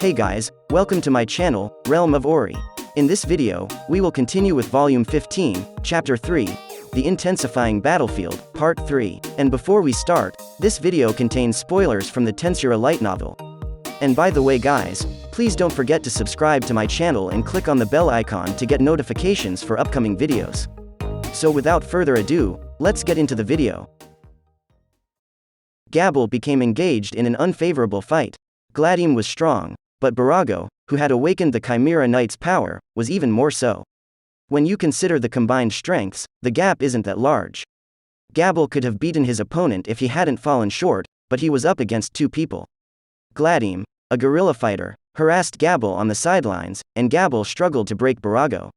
Hey guys, welcome to my channel, Realm of Ori. In this video, we will continue with Volume 15, Chapter 3, The Intensifying Battlefield, Part 3. And before we start, this video contains spoilers from the Tensura Light Novel. And by the way guys, please don't forget to subscribe to my channel and click on the bell icon to get notifications for upcoming videos. So without further ado, let's get into the video. Gabiru became engaged in an unfavorable fight. Gladim was strong, but Barago, who had awakened the Chimera Knights' power, was even more so. When you consider the combined strengths, the gap isn't that large. Gabiru could have beaten his opponent if he hadn't fallen short, but he was up against two people. Gladim, a guerrilla fighter, harassed Gabiru on the sidelines, and Gabiru struggled to break Barago.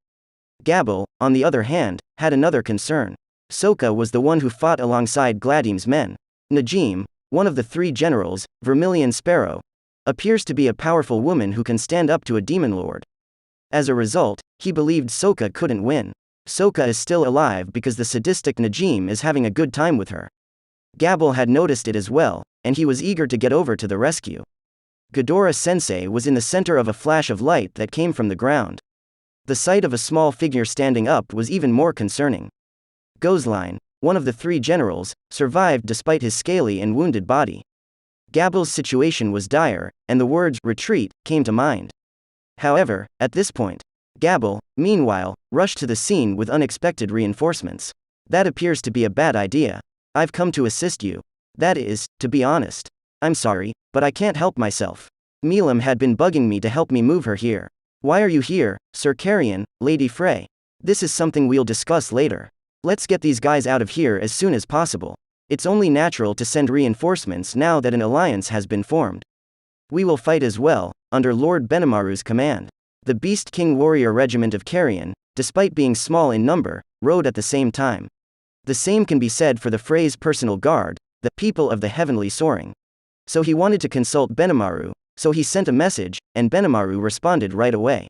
Gabiru, on the other hand, had another concern. Soka was the one who fought alongside Gladim's men. Najim, one of the three generals, Vermilion Sparrow, appears to be a powerful woman who can stand up to a demon lord. As a result, he believed Soka couldn't win. Soka is still alive because the sadistic Najim is having a good time with her. Gabiru had noticed it as well, and he was eager to get over to the rescue. Ghidorah-sensei was in the center of a flash of light that came from the ground. The sight of a small figure standing up was even more concerning. Gozline, one of the three generals, survived despite his scaly and wounded body. Gabiru's situation was dire, and the words "retreat" came to mind. However, at this point, Gabiru, meanwhile, rushed to the scene with unexpected reinforcements. That appears to be a bad idea. I've come to assist you. That is, to be honest. I'm sorry, but I can't help myself. Milam had been bugging me to help me move her here. Why are you here, Sir Carrion, Lady Frey? This is something we'll discuss later. Let's get these guys out of here as soon as possible. It's only natural to send reinforcements now that an alliance has been formed. We will fight as well, under Lord Benimaru's command. The Beast King Warrior Regiment of Carrion, despite being small in number, rode at the same time. The same can be said for the Frey's personal guard, the people of the heavenly soaring. So he wanted to consult Benimaru, so he sent a message, and Benimaru responded right away.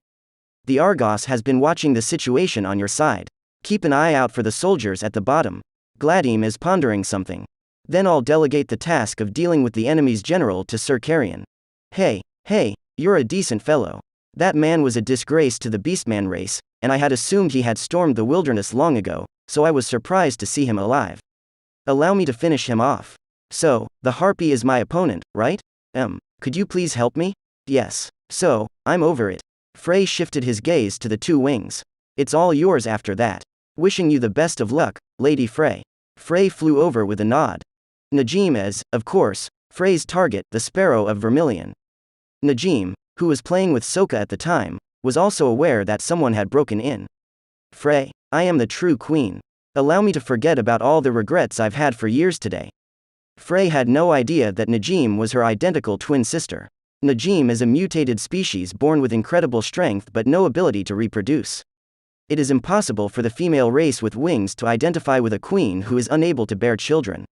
The Argos has been watching the situation on your side. Keep an eye out for the soldiers at the bottom. Gladim is pondering something. Then I'll delegate the task of dealing with the enemy's general to Sir Carrion. Hey, you're a decent fellow. That man was a disgrace to the Beastman race, and I had assumed he had stormed the wilderness long ago, so I was surprised to see him alive. Allow me to finish him off. So, the Harpy is my opponent, right? Could you please help me? Yes. So, I'm over it. Frey shifted his gaze to the two wings. It's all yours after that. Wishing you the best of luck, Lady Frey. Frey flew over with a nod. Najim is, of course, Frey's target, the Sparrow of Vermilion. Najim, who was playing with Soka at the time, was also aware that someone had broken in. Frey, I am the true queen. Allow me to forget about all the regrets I've had for years today. Frey had no idea that Najim was her identical twin sister. Najim is a mutated species born with incredible strength but no ability to reproduce. It is impossible for the female race with wings to identify with a queen who is unable to bear children.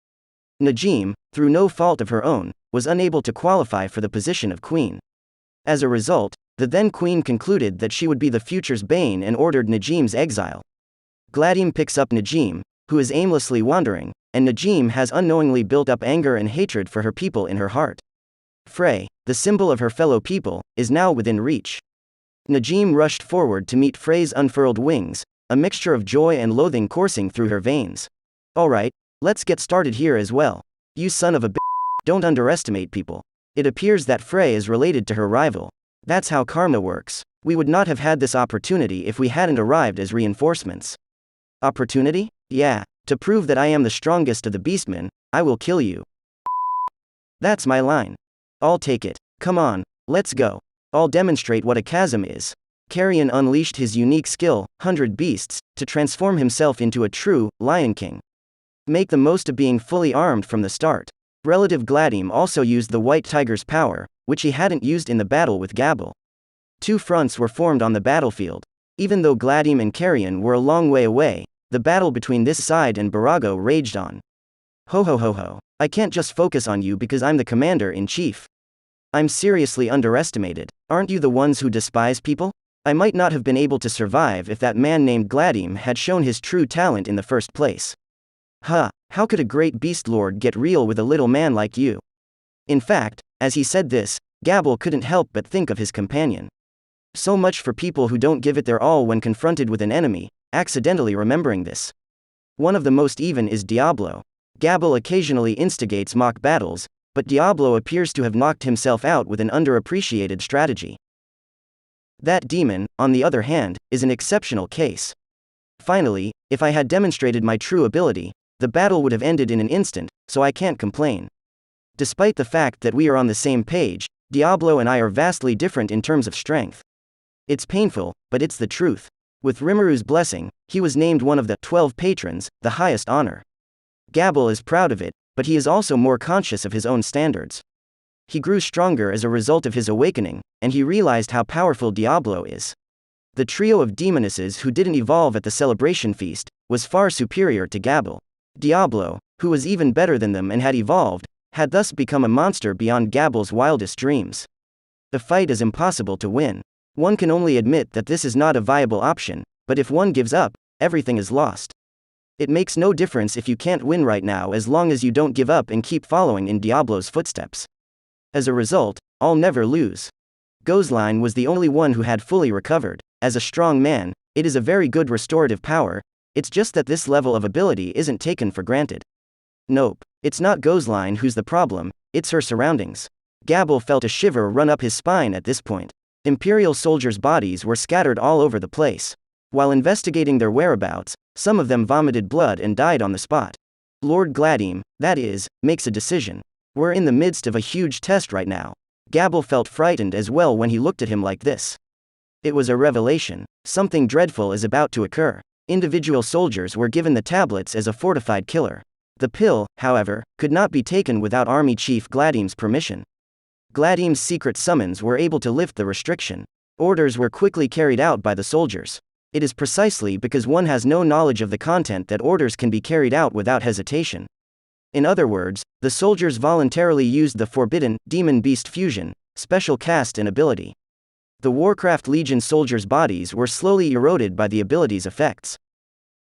Najim, through no fault of her own, was unable to qualify for the position of queen. As a result, the then queen concluded that she would be the future's bane and ordered Najim's exile. Gladim picks up Najim, who is aimlessly wandering, and Najim has unknowingly built up anger and hatred for her people in her heart. Frey, the symbol of her fellow people, is now within reach. Najim rushed forward to meet Frey's unfurled wings, a mixture of joy and loathing coursing through her veins. Alright, let's get started here as well. You son of a don't underestimate people. It appears that Frey is related to her rival. That's how karma works. We would not have had this opportunity if we hadn't arrived as reinforcements. Opportunity? Yeah, to prove that I am the strongest of the beastmen, I will kill you. That's my line. I'll take it. Come on, let's go. I'll demonstrate what a chasm is. Carrion unleashed his unique skill, 100 Beasts, to transform himself into a true Lion King. Make the most of being fully armed from the start. Relative Gladim also used the White Tiger's power, which he hadn't used in the battle with Gabiru. Two fronts were formed on the battlefield. Even though Gladim and Carrion were a long way away, the battle between this side and Barago raged on. Ho. I can't just focus on you because I'm the commander-in-chief. I'm seriously underestimated. Aren't you the ones who despise people? I might not have been able to survive if that man named Gladim had shown his true talent in the first place. How could a great beast lord get real with a little man like you? In fact, as he said this, Gabel couldn't help but think of his companion. So much for people who don't give it their all when confronted with an enemy, accidentally remembering this. One of the most even is Diablo. Gabel occasionally instigates mock battles, but Diablo appears to have knocked himself out with an underappreciated strategy. That demon, on the other hand, is an exceptional case. Finally, if I had demonstrated my true ability, the battle would have ended in an instant, so I can't complain. Despite the fact that we are on the same page, Diablo and I are vastly different in terms of strength. It's painful, but it's the truth. With Rimuru's blessing, he was named one of the 12 patrons, the highest honor. Gabel is proud of it, but he is also more conscious of his own standards. He grew stronger as a result of his awakening, and he realized how powerful Diablo is. The trio of demonesses who didn't evolve at the celebration feast was far superior to Gabel. Diablo, who was even better than them and had evolved, had thus become a monster beyond Gabel's wildest dreams. The fight is impossible to win. One can only admit that this is not a viable option, but if one gives up, everything is lost. It makes no difference if you can't win right now as long as you don't give up and keep following in Diablo's footsteps. As a result, I'll never lose. Gozline was the only one who had fully recovered. As a strong man, it is a very good restorative power, it's just that this level of ability isn't taken for granted. Nope, it's not Gozline who's the problem, it's her surroundings. Gabel felt a shiver run up his spine at this point. Imperial soldiers' bodies were scattered all over the place. While investigating their whereabouts, some of them vomited blood and died on the spot. Lord Gladim, that is, makes a decision. We're in the midst of a huge test right now. Gabel felt frightened as well when he looked at him like this. It was a revelation. Something dreadful is about to occur. Individual soldiers were given the tablets as a fortified killer. The pill, however, could not be taken without Army Chief Gladim's permission. Gladim's secret summons were able to lift the restriction. Orders were quickly carried out by the soldiers. It is precisely because one has no knowledge of the content that orders can be carried out without hesitation. In other words, the soldiers voluntarily used the forbidden demon-beast fusion, special caste and ability. The Warcraft Legion soldiers' bodies were slowly eroded by the ability's effects.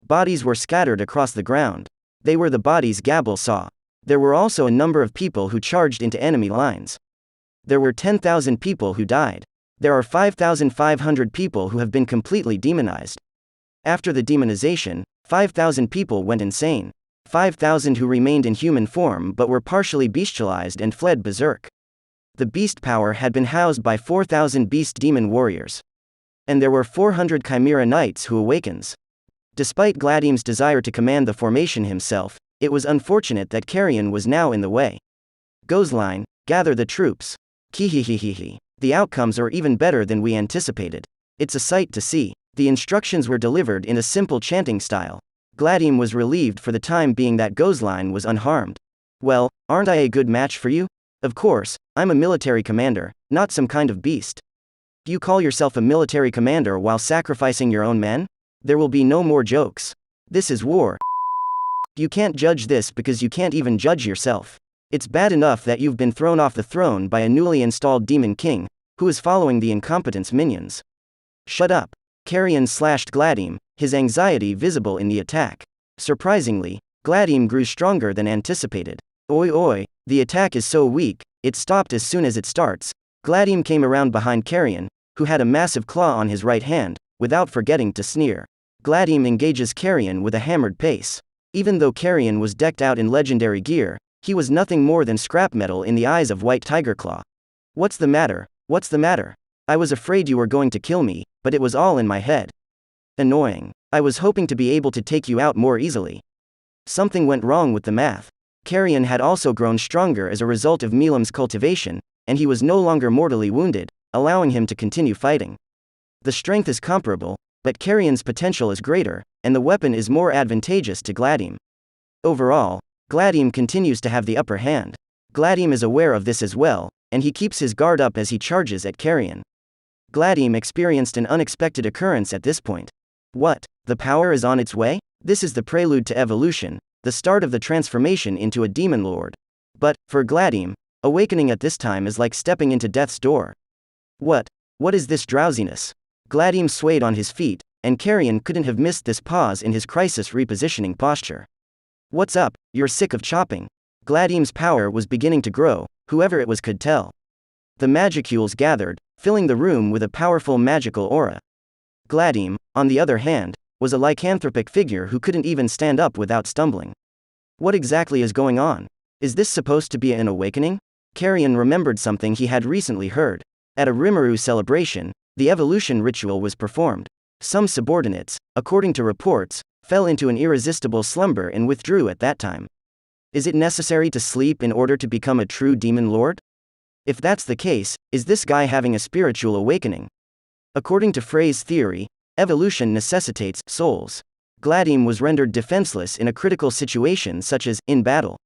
Bodies were scattered across the ground. They were the bodies Gabel saw. There were also a number of people who charged into enemy lines. There were 10,000 people who died. There are 5,500 people who have been completely demonized. After the demonization, 5,000 people went insane. 5,000 who remained in human form but were partially bestialized and fled berserk. The beast power had been housed by 4,000 beast demon warriors. And there were 400 Chimera Knights who awakens. Despite Gladim's desire to command the formation himself, it was unfortunate that Carrion was now in the way. Gozline, gather the troops. Kihihihihi. The outcomes are even better than we anticipated. It's a sight to see. The instructions were delivered in a simple chanting style. Gladim was relieved for the time being that Gozline was unharmed. Well, aren't I a good match for you? Of course, I'm a military commander, not some kind of beast. You call yourself a military commander while sacrificing your own men? There will be no more jokes. This is war. You can't judge this because you can't even judge yourself. It's bad enough that you've been thrown off the throne by a newly installed demon king, who is following the incompetence minions. Shut up. Carrion slashed Gladim, his anxiety visible in the attack. Surprisingly, Gladim grew stronger than anticipated. Oi oi, the attack is so weak, it stopped as soon as it starts. Gladim came around behind Carrion, who had a massive claw on his right hand, without forgetting to sneer. Gladim engages Carrion with a hammered pace. Even though Carrion was decked out in legendary gear, he was nothing more than scrap metal in the eyes of White Tiger Claw. What's the matter? What's the matter? I was afraid you were going to kill me, but it was all in my head. Annoying. I was hoping to be able to take you out more easily. Something went wrong with the math. Carrion had also grown stronger as a result of Milam's cultivation, and he was no longer mortally wounded, allowing him to continue fighting. The strength is comparable, but Carrion's potential is greater, and the weapon is more advantageous to Gladim. Overall, Gladim continues to have the upper hand. Gladim is aware of this as well, and he keeps his guard up as he charges at Carrion. Gladim experienced an unexpected occurrence at this point. What? The power is on its way? This is the prelude to evolution, the start of the transformation into a demon lord. But, for Gladim, awakening at this time is like stepping into death's door. What is this drowsiness? Gladim swayed on his feet, and Carrion couldn't have missed this pause in his crisis repositioning posture. What's up? You're sick of chopping. Gladim's power was beginning to grow, whoever it was could tell. The magicules gathered, filling the room with a powerful magical aura. Gladim, on the other hand, was a lycanthropic figure who couldn't even stand up without stumbling. What exactly is going on? Is this supposed to be an awakening? Carrion remembered something he had recently heard. At a rimuru celebration, the evolution ritual was performed. Some subordinates, according to reports, fell into an irresistible slumber and withdrew at that time. Is it necessary to sleep in order to become a true demon lord? If that's the case, is this guy having a spiritual awakening? According to Frey's theory, evolution necessitates souls. Gladim was rendered defenseless in a critical situation such as in battle.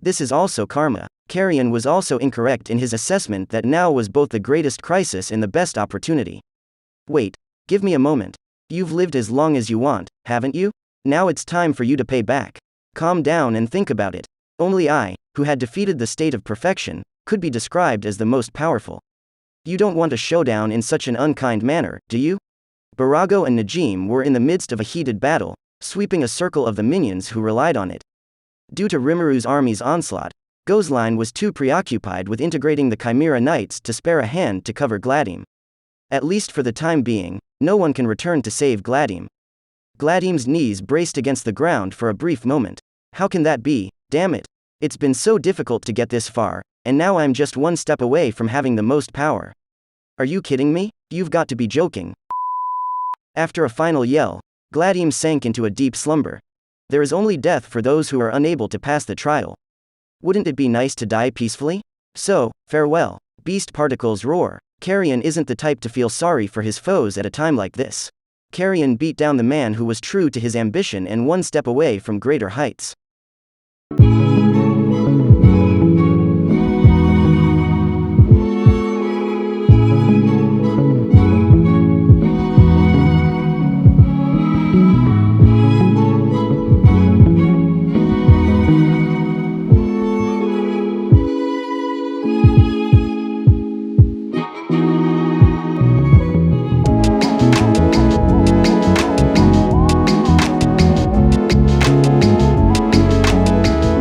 This is also karma. Carrion was also incorrect in his assessment that now was both the greatest crisis and the best opportunity. Wait, give me a moment. You've lived as long as you want, haven't you? Now it's time for you to pay back. Calm down and think about it. Only I, who had defeated the state of perfection, could be described as the most powerful. You don't want a showdown in such an unkind manner, do you? Barago and Najim were in the midst of a heated battle, sweeping a circle of the minions who relied on it. Due to Rimuru's army's onslaught, Ghostline was too preoccupied with integrating the Chimera Knights to spare a hand to cover Gladim. At least for the time being, no one can return to save Gladim. Gladim's knees braced against the ground for a brief moment. How can that be? Damn it. It's been so difficult to get this far, and now I'm just one step away from having the most power. Are you kidding me? You've got to be joking. After a final yell, Gladim sank into a deep slumber. There is only death for those who are unable to pass the trial. Wouldn't it be nice to die peacefully? So, farewell. Beast particles roar. Carrion isn't the type to feel sorry for his foes at a time like this. Carrion beat down the man who was true to his ambition and one step away from greater heights.